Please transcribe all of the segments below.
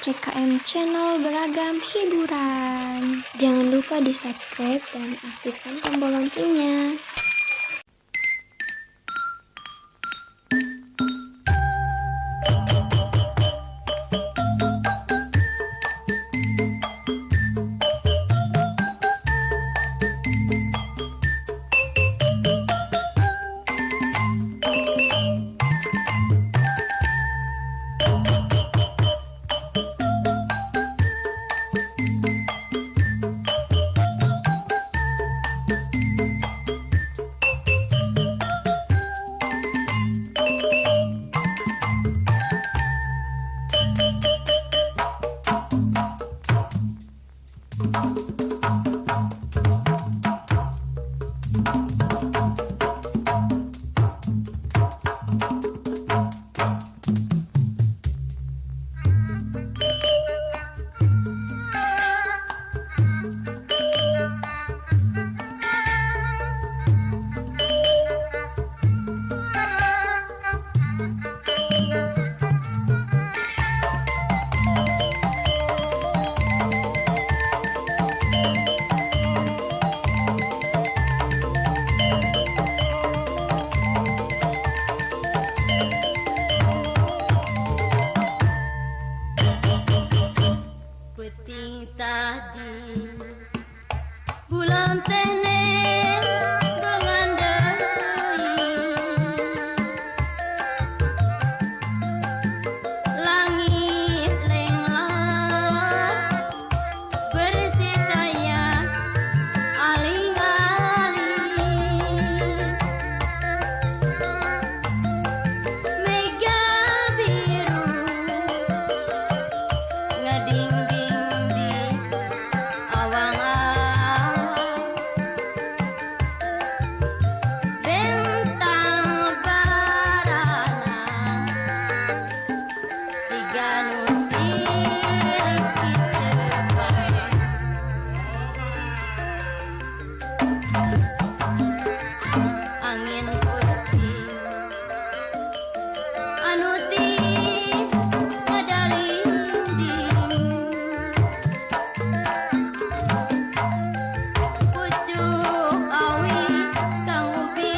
CKM Channel beragam hiburan. Jangan lupa di subscribe dan aktifkan tombol loncengnya. Peting tadi bulan tenen dengan deui langit lenglang bersih daya aling-aling mega biru ngading angin puting anu tis ngadalinding pucuk awi kang ubi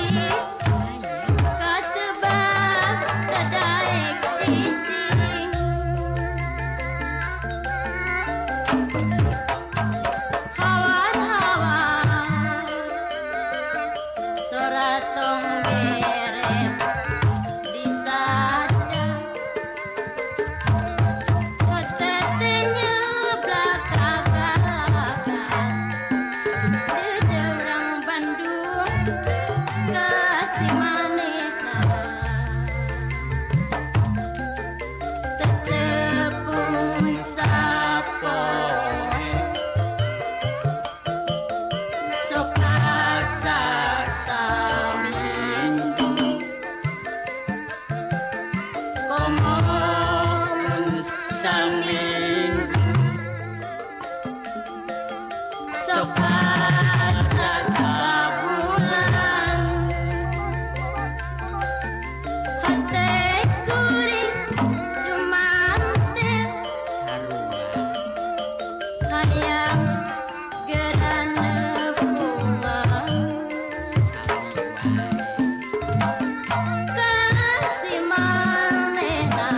katebak dadaek cicing hawan-hawan soratong geret di sada katetenya belakagas di jurang Bandung kasih manehna tetepung sapoe sok asa saminggu komomun saminggu sok asa sabulan hate kuring cuman teh hayang gerana bunga kasih manehna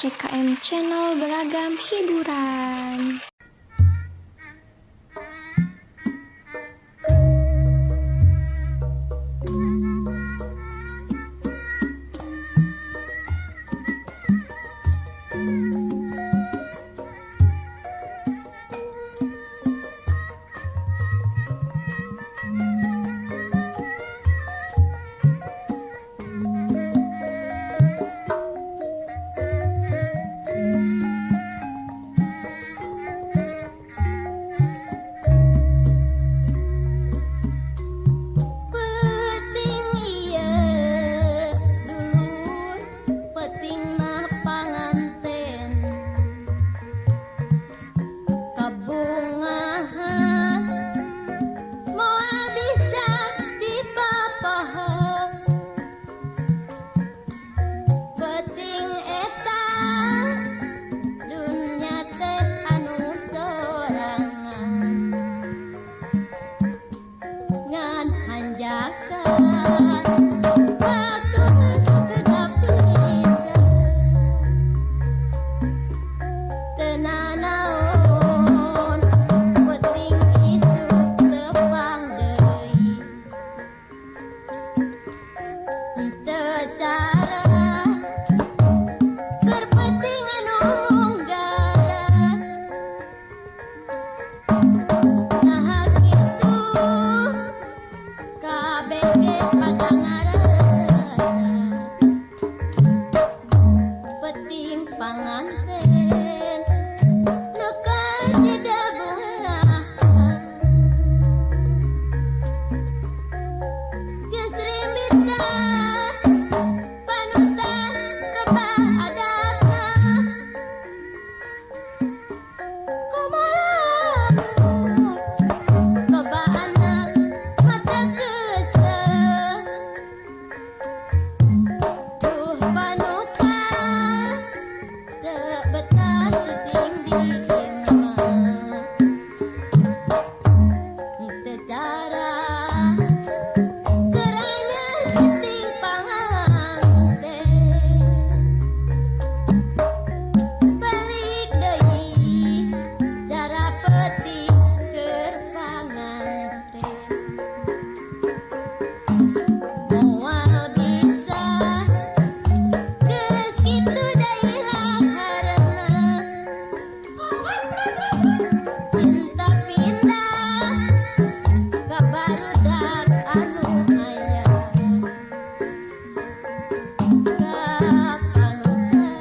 CKM Channel Beragam Hiburan. Peting ieu dulur, peting mah panganten. Kabungahan moal bisa dipapahan. Peting eta dunya teh anu sorangan. Ngan hanjakan waktu sekedap bisa tenanaon peting isuk tepang deui teu cara keur peting anu munggara nah kitu kabeh ge pada ngarasa peting panganten nu kajeda bungahan geus rimbita panutan rebah adatna kumaha lobaana mata geuseuh duh panutan teu betah cicing diimah teu cara keranya peting panganten balik deui cara peting keur panganten moal bisa geus kitu deui laharna cinta pindah ka barudak anu aya ka panutan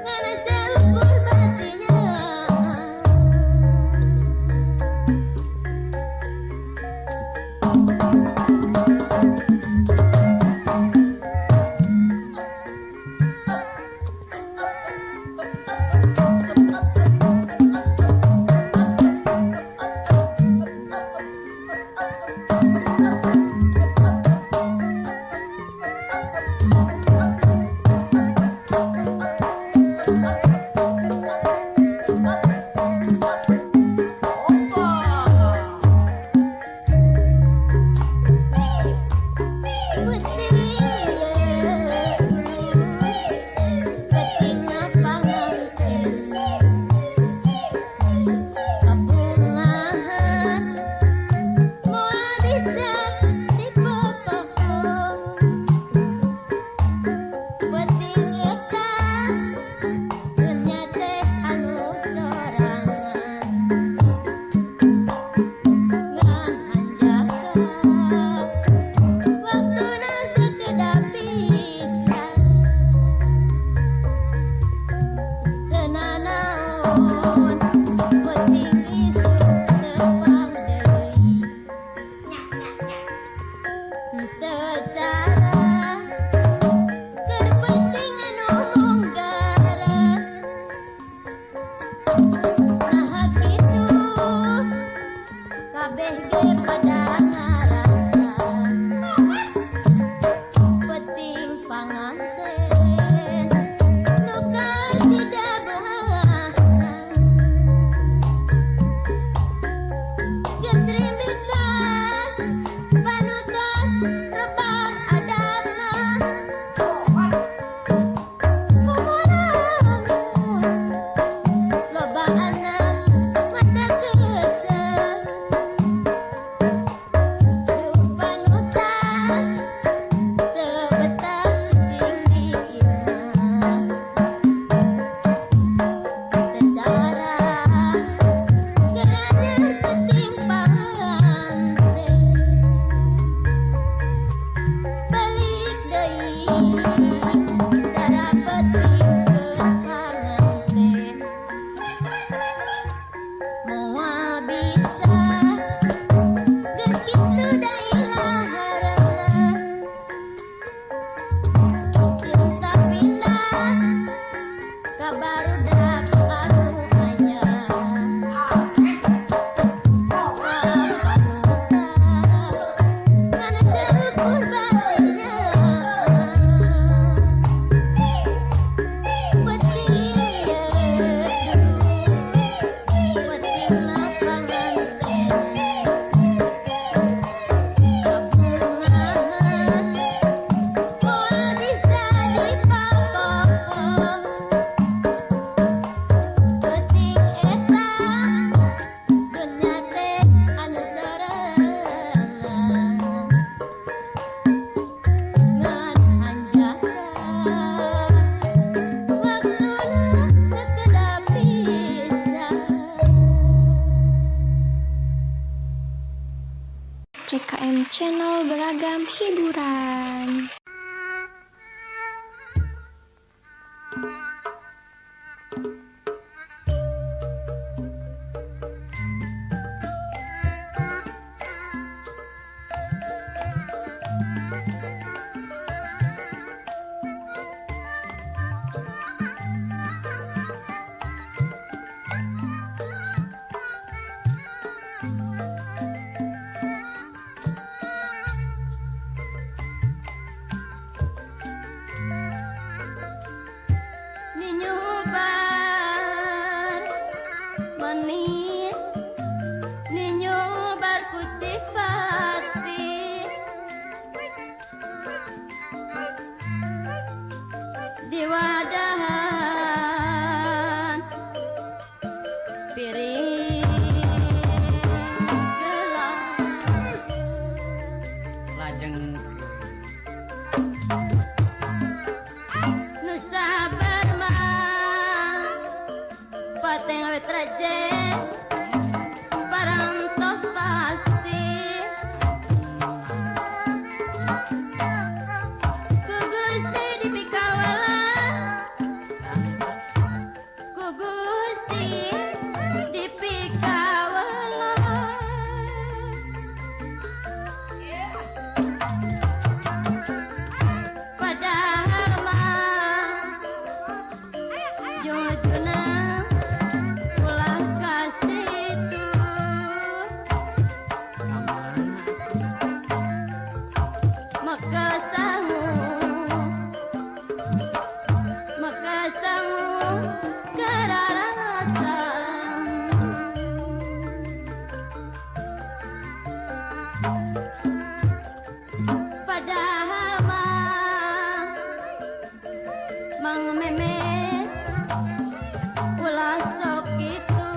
ngana seukur batinya. Peting panganten kabungahan moal bisa dipapahan. Peting eta dunya teh anu sorangan. Ngan hanjakan waktuna sekedap bisa tenanaon peting isuk tepang deui teu cara keur peting anu munggara nah kitu kabeh ge pada ngarasa peting panganten nu kajeda bungahan geus rimbita panutan rebah adatna kumaha channel Beragam Hiburan. Ninyobar manis, ninyobar kucing pati di wadahan piring gelap lajeng nu sabar mah pateng awet rajen parantos pasti ku Gusti dipikawalan ku Gusti dipikawalan padahal mah jujuna ulah kasih itu kamana maka sangu kararasan padahal mah mang memet ulah sok itu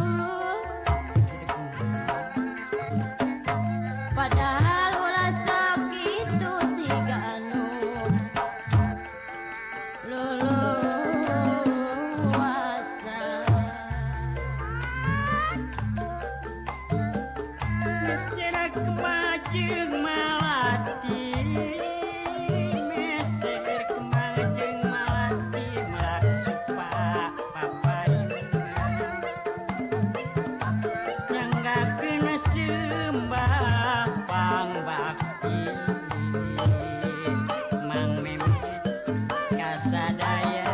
padahal ulah sok itu si ganu luluasa meser kemajeng malati meser kemajeng malati melaksupa papayungan nyanggakeun sembah pangbakti mang memet kasadaya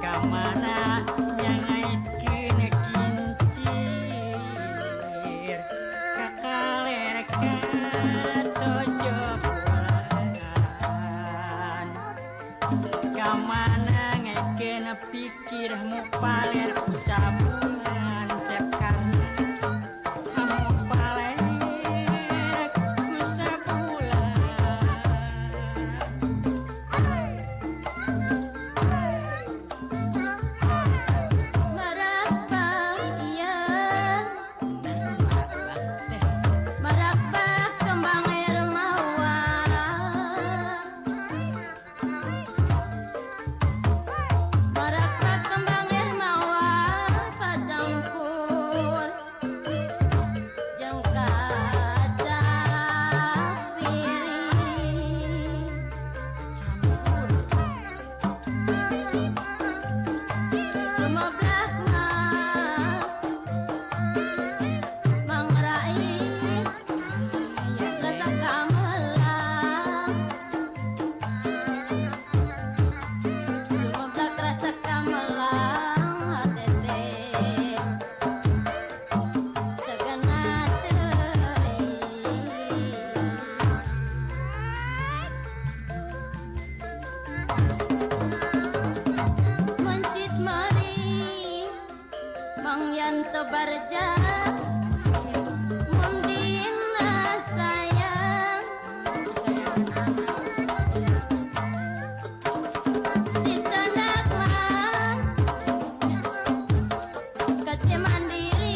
kamana nyangaitkeun kincir kakaler katojo bulan kamana ngaitkeun pikir mupaler ku sabulan sepkana mupaler ku sabulan marabak iya marabak kembang air mawar marabak kembang air mawar sacampur jeung kaca piring sumebrak mah mang rait rasa gamelan sumebrak rasa gamelan hatete segenap teuing mencit meri mang yanto barja mundina sayang ditandak mah kece mandiri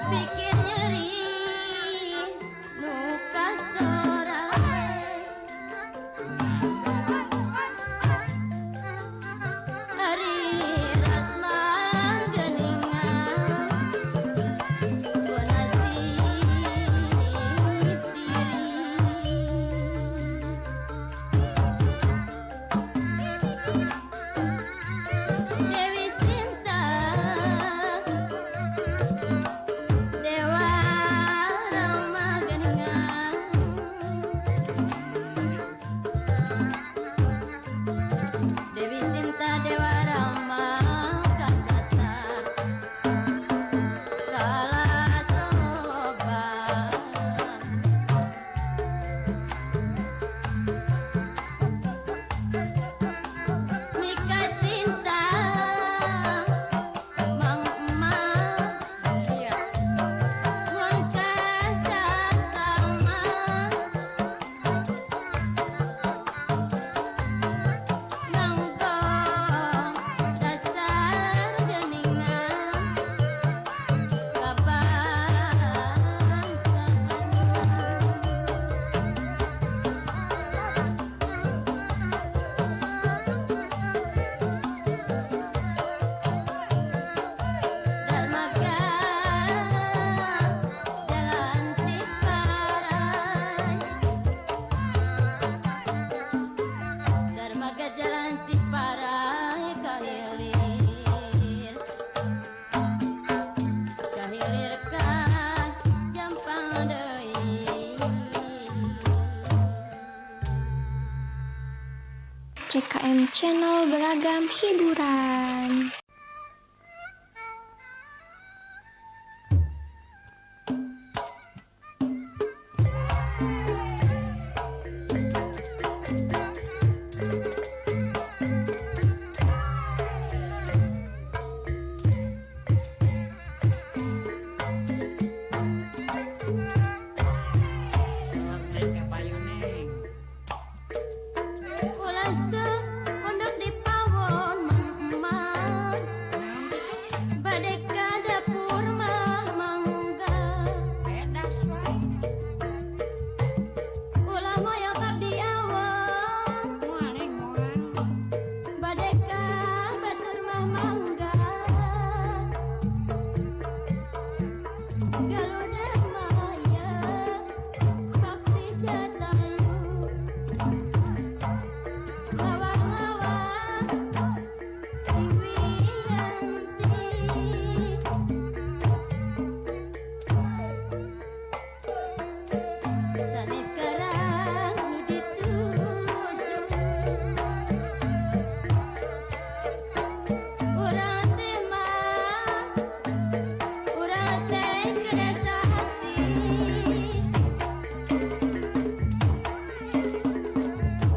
pikirnya CKM Channel Beragam Hiburan. Sorte kapayuneng. Ulasa pondok di pawon mang emak badeka dapur mah mangga Pedas wae. ulah moyong abdi awang Moal moal. badeka batur mah mangga galuda maya saksi jatayu ngawang-ngawang sing wiyanti sanes sekarang nu dituju urang teh mah urang teh kedasa hati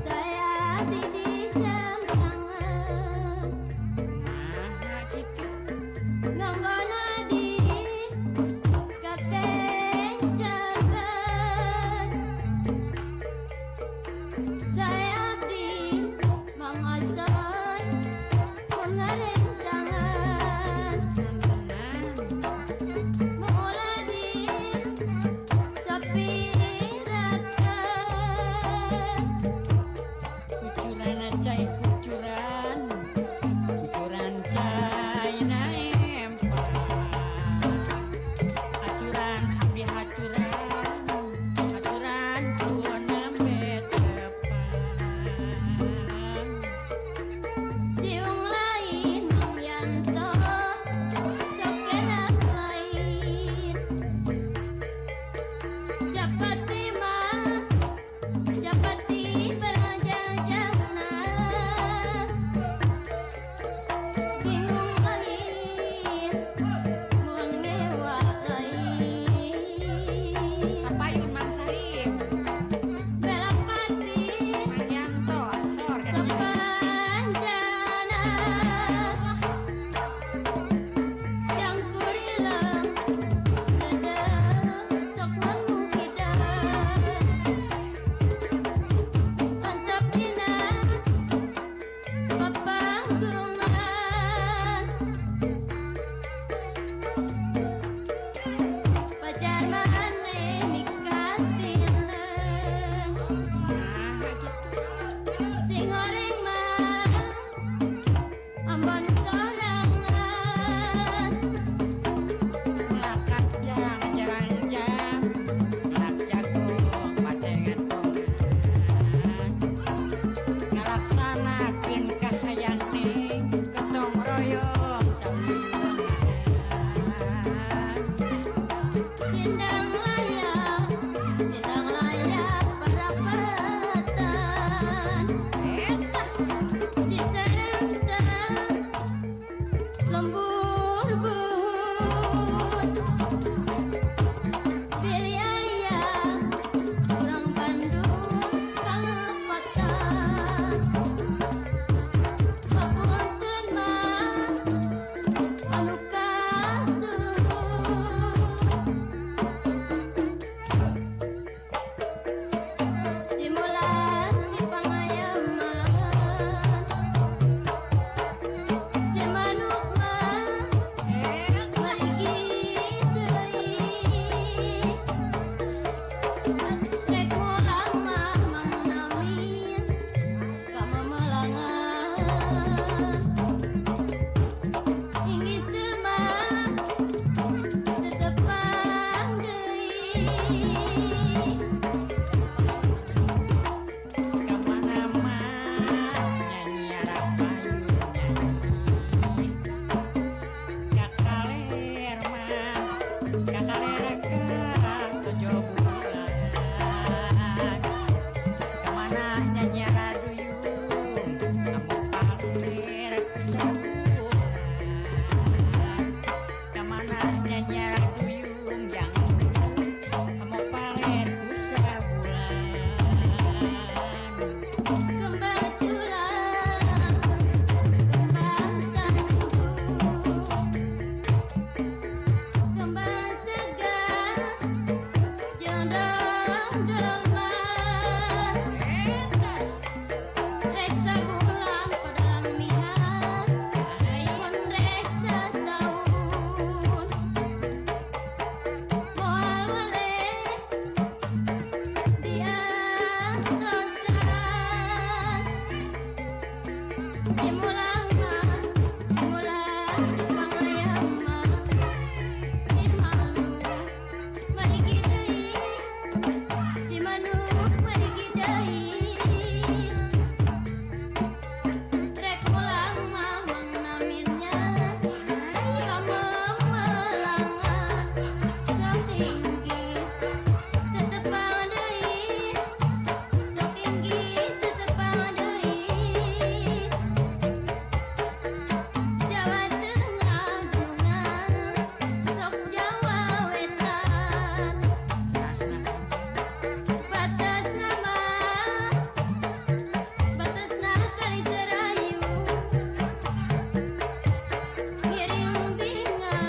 saya di jam tangan Nah gitu. nganggona di kakencakan saya di mangasan pengarencangan mengolah di sapirakan Kucuran cai kucuran. Kucuran cai naempang. Aturan abdi aturan. Aturan pun nembe tepang. Jiung lain mang yanto sokenak lain Japati mah Japati berjajana bingung lain mun ngewa lain Kapayun Mang Salim. belapati Mang Yanto asor kan. sepanjana cangkurilem dedek sok mengukidang mantap dina papanggungan pacar maneh nikatineng Nah gitu. sing goreng mah ambon sorangan Ngelakat jang jalan-jang. Ngelak jagung patengan kongan. Ngelaksanakeun kahayang ning gotong royong sambilangan. sindang layak perapatan si serentang lembur but pilih ayah orang Bandung kalepatan papunten mah anu kasuhun Cimulan Cipangayaman Cimanuk mah marigi deui rek molang mah mang namin ka mamelangan inggis teu mah tetepang deui Kemana-mana nyanyi rapayun nyanyi. Kakaler mah kakaler ke 7 bulan. Kemana nyanyi raduyung Simulang mah simulang panglayang mah si manu marigi deui si manu marigi deui rek ulang mah mangnamirnya kamemelangan sok tinggi tetepang deui sok tinggi tetepang deui Jawa Tengah gunungan sok Jawa Wetan batasna kali Serayu miring binga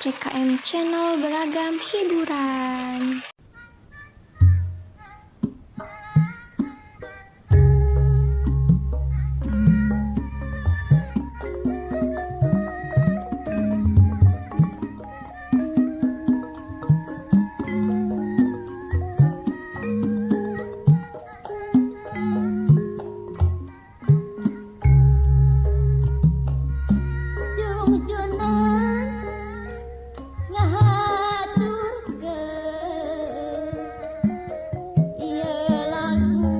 CKM Channel beragam hiburan. Jungjunan ngahaturkeun ieu lagu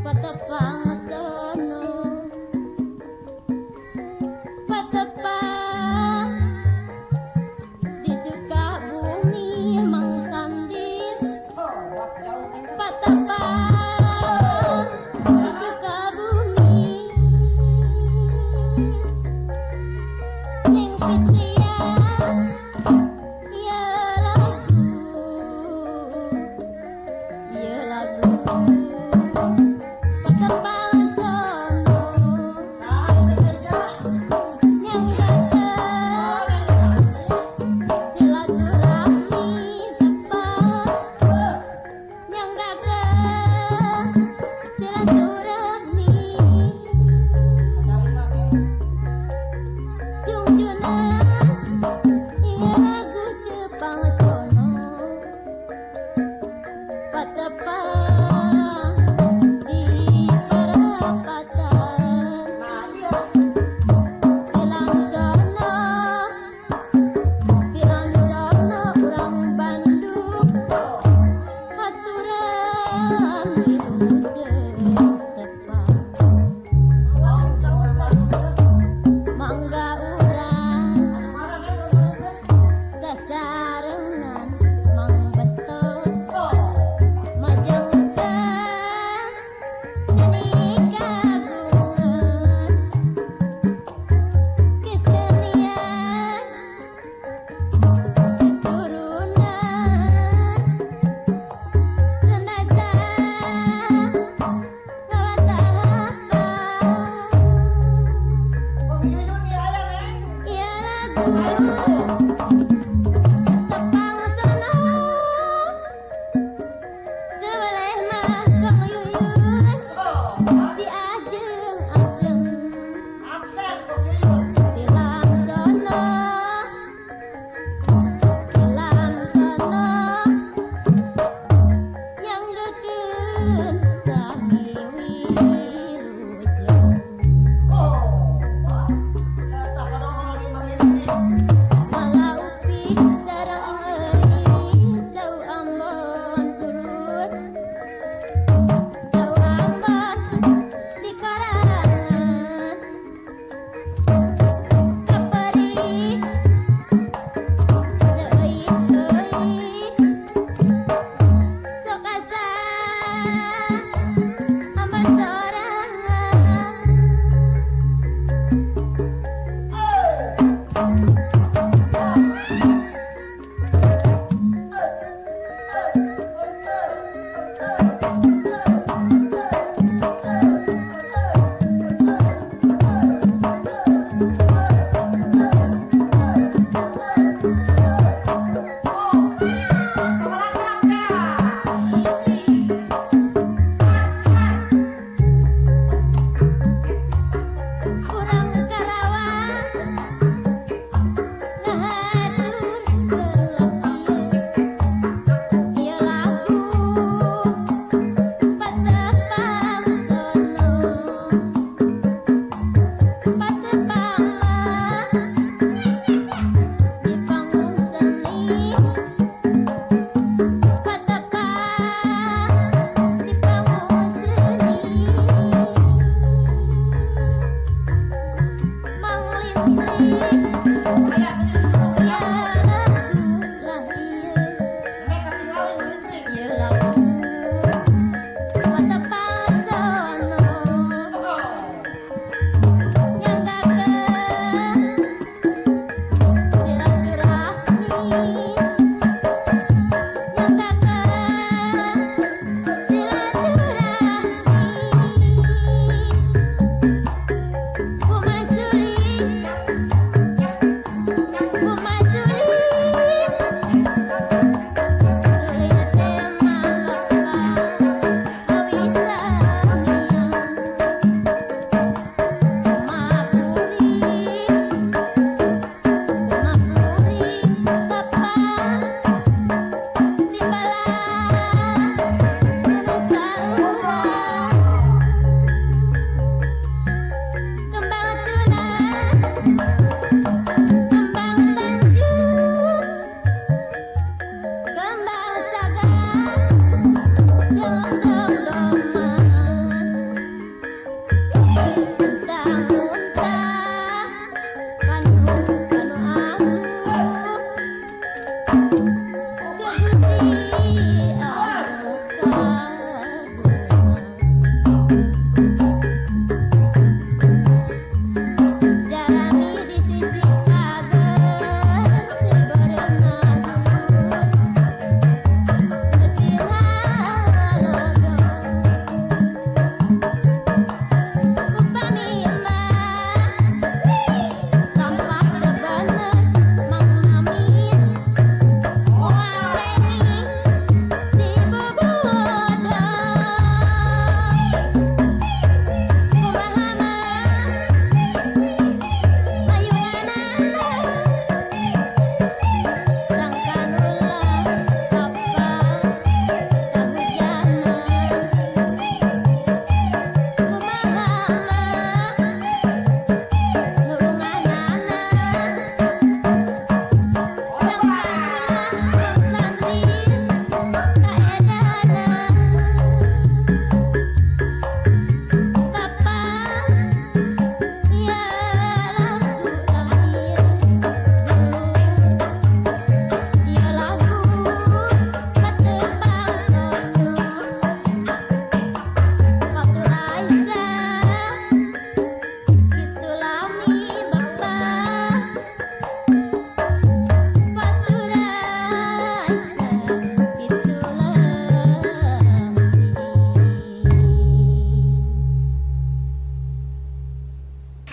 patepang sono patepang di Sukabumi Mang Sandin patepang di Sukabumi Ning Fitria ieu lagu patepang sono nyanggakeun silaturahmi tepang nyanggakeun silaturahmi Jungjunan ieu lagu tepang sono patepang di perapatan bilang sono urang Bandung haturan wilujeng tepang mangga urang sasarengan mang betot majengkeun seni kagungan kesenian turunan senasa lawan tahapan ieu lagu tepang sono teu boleh mah Kang Yuyun diajeng-ajeng tilam sono nyanggekeun sami wilujeng malah upik sareng euris jauh Ambon turut jauh Ambon di karangan kaperih teuing-teuing sok asa amban sorangan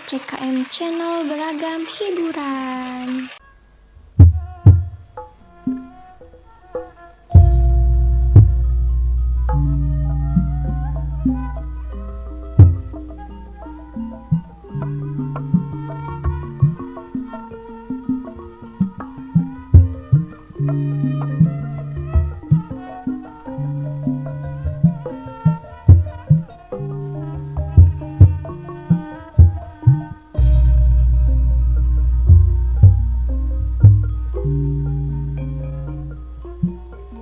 CKM Channel beragam hiburan.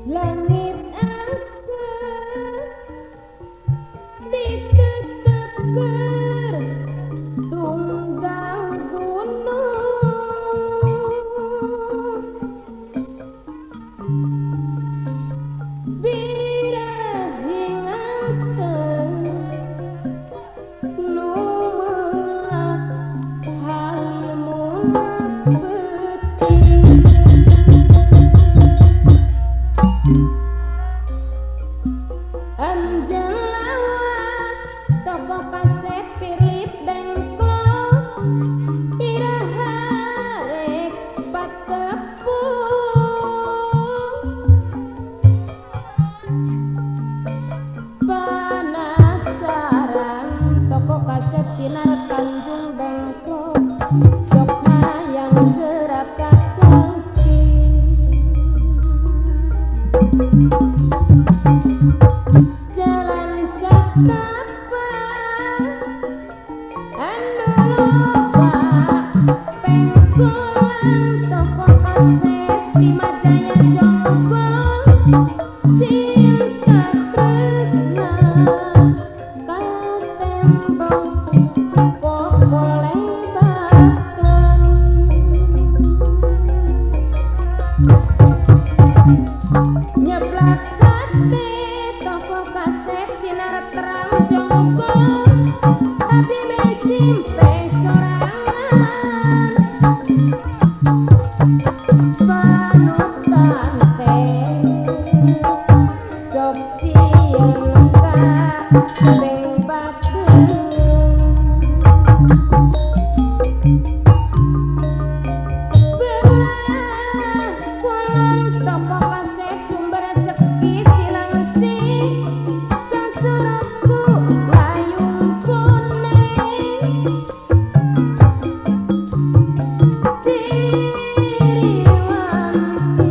Langit angker ditutup bertunggang gunung, birahing angker nu meulak halimun peuting. Anjing lawas toko kaset Philip Dengklok iraha rek patepung. Panasaran toko kaset Sinar Tanjung Dengklok sok hayang gerak kacangking. Jalan setapak anu loba pengkolan toko kaset Primajaya Jonggol cinta tresna katembok pokole baklan. Nyeblak hati toko kaset Sinar Terang Jonggol tapi mesimpe sorangan panutan teh sok sieun ka beng bakeun. Belah kolong toko kaset Sumber Rezeki Cilengsi kasurutku layung kuning ciri wanci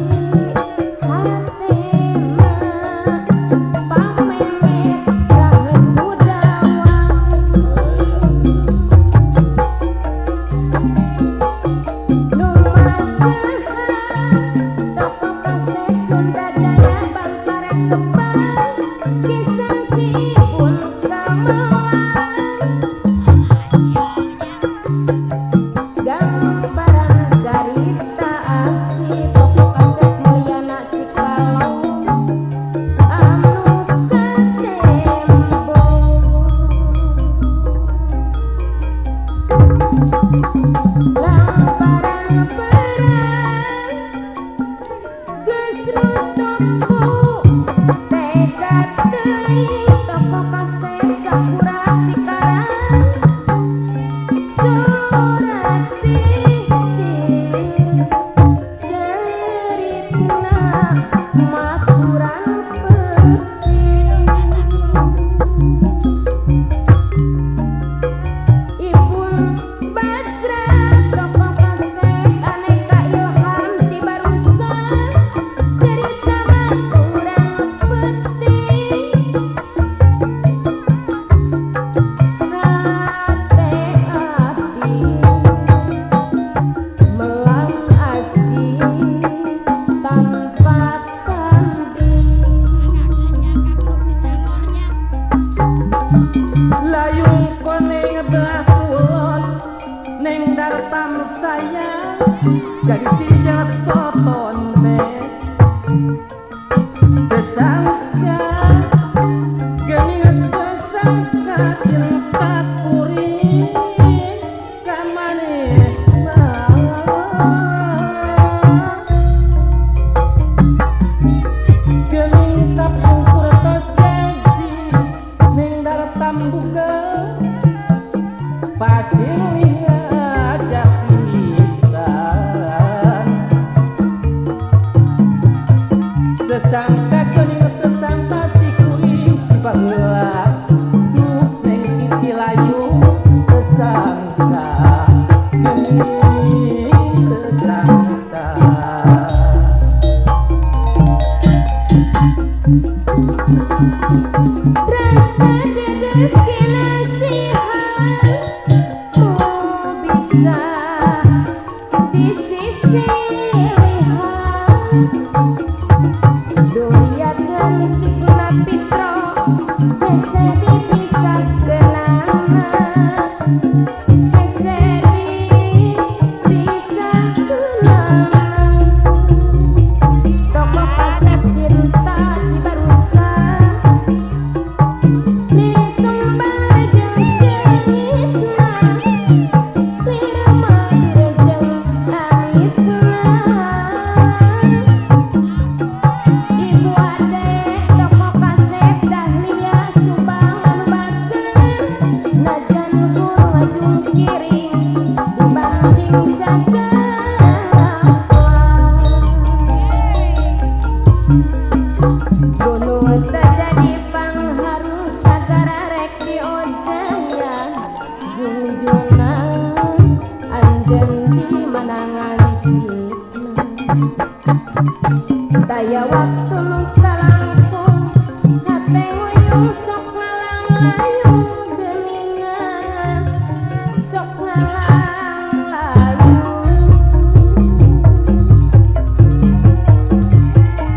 hatena pamemet rahet budawang. Toko kaset Sunda Jaya Bangkaret Kembang kisah cipun kamawan gambaran carita asih toko kaset Mulyana Cikalong anu katembong. Lambaran perang geus rutukku tegad deui toko kaset Sakura Cikarang surat cicing ceritna maturan peuting. Ipun Bajra toko kaset Aneka Ilham Cibarusan cerita maturan peuting. Hate abdi melang asih tanpa tanding. Layung koneng belah kulon neng dartam sayang jadi cijat toton teh besangka geuning besangka cinta kuring ka manehna. Geuning kapungkur tos janji ning dartam buka pas Siluinga japitan sesangka geuning sesangka si kuring baheula nu neng titi layu sesangka geuning sesangka Rasa dedek nasihat bisa di sisi lihat duriatan cikna pitro kesedi bisa kenangan kesedi bisa kenangan toko pasar cinta Cibarusa nitumbang jeung seungitna lirama direjeng amisna ibu ade toko kaset dahlia subang anu bageun najan guru ngajung kiring dibanding gunung terjadi pangharu sagara rek diojangan junjungan anjeun di manangan citna daya waktu nu kalangkung hate nguyung sok ngalang layung geuningan sok ngalang layung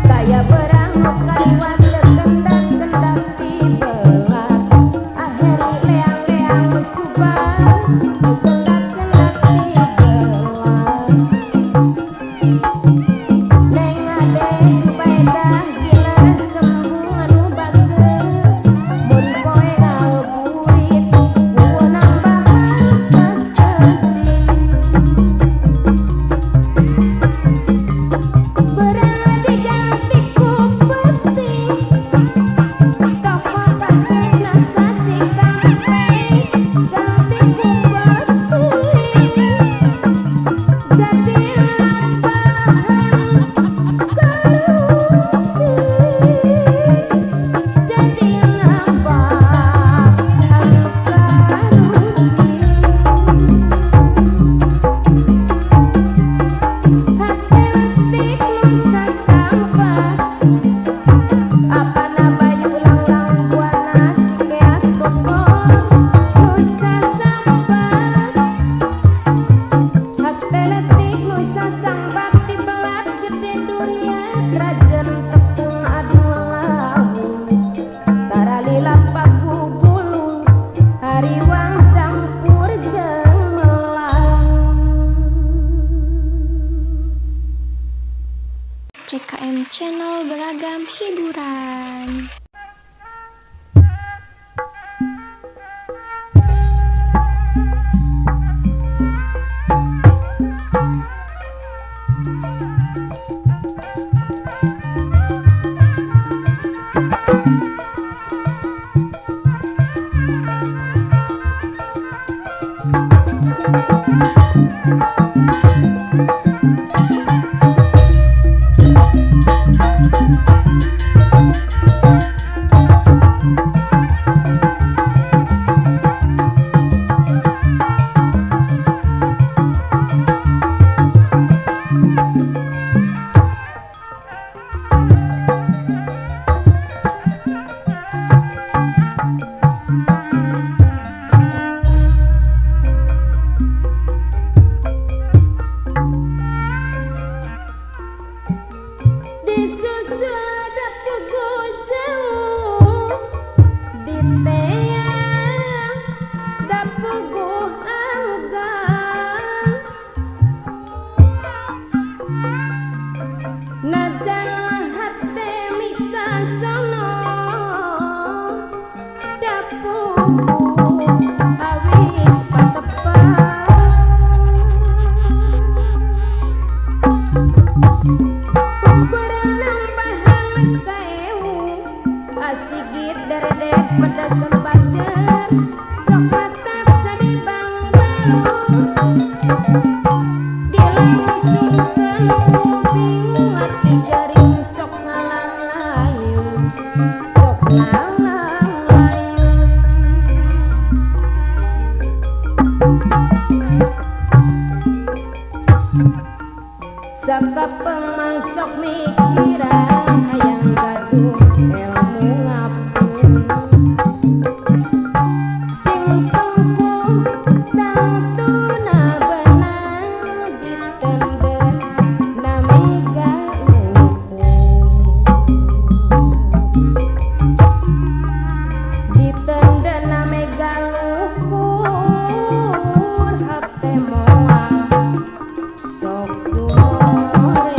daya berang nu kaliwat kendak-kendak dibelat aheri leang-leang besuban kendak-kendak dibelat neng ade jubaedah gilar sembung anu bageun mun poe ngaburit wueunang bahasa sedih berang diganti ku peti toko kasetna saci kampe ganti ku peti jadi lampahan kalusi jadi lampahan kalusi hate letik nu sasampat apana bayu lang-lang buana cikeas bogor nu sasampat hate letik nu sasampat dibelat gede durian rajen tepung aduh tara lila pagugulung hariwang campur jeung melang CKM Channel beragam hiburan. Saka pemasok mikiran hayang gaduh ilmu ngapun sing tungku tantuna benar ditender nami ditender nami galuhur hate moal sok sumorean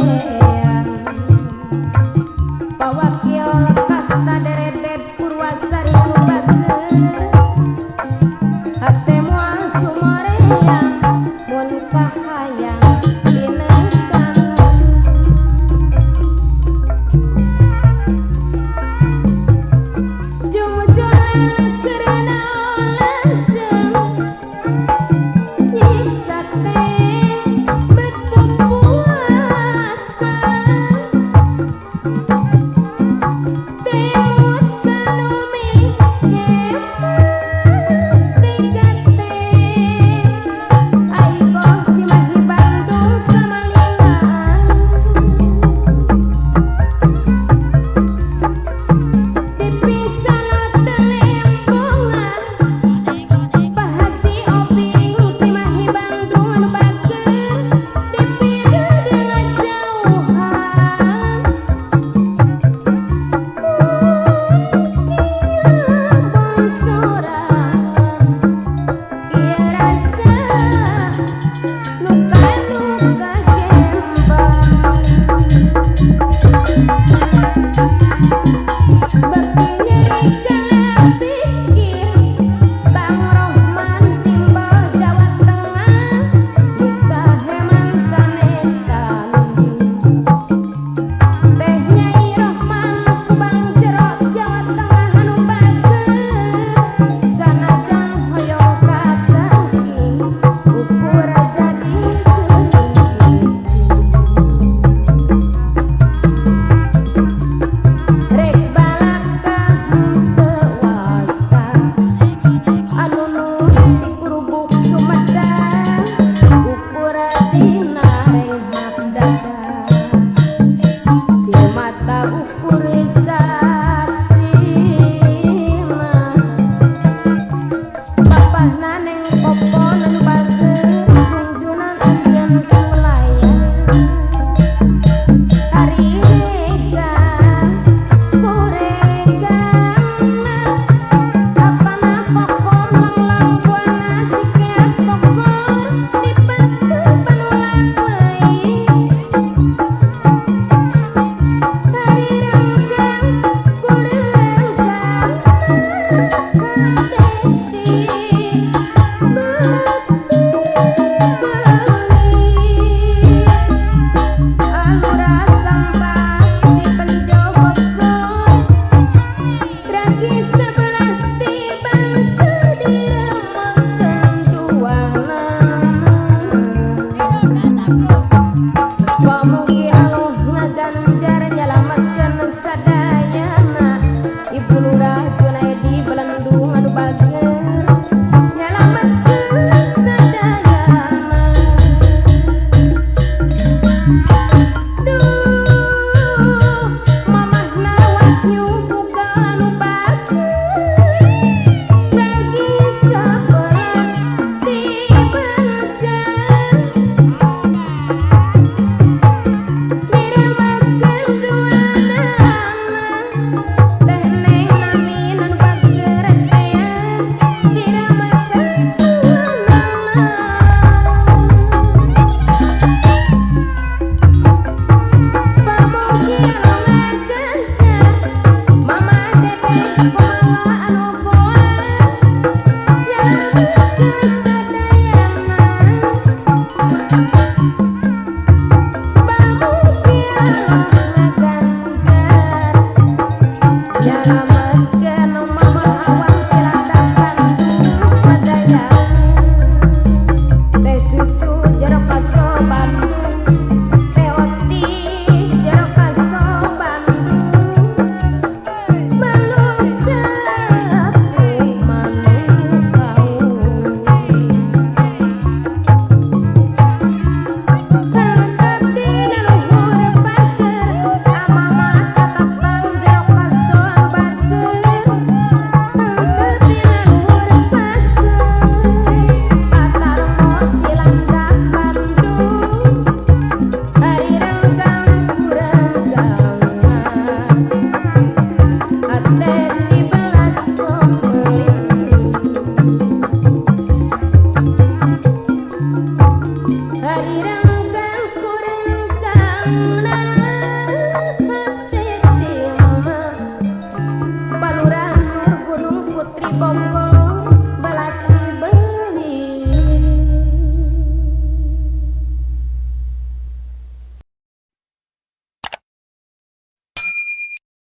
Hari rangkang kurengkang Paluran Gunung Putri Bonggo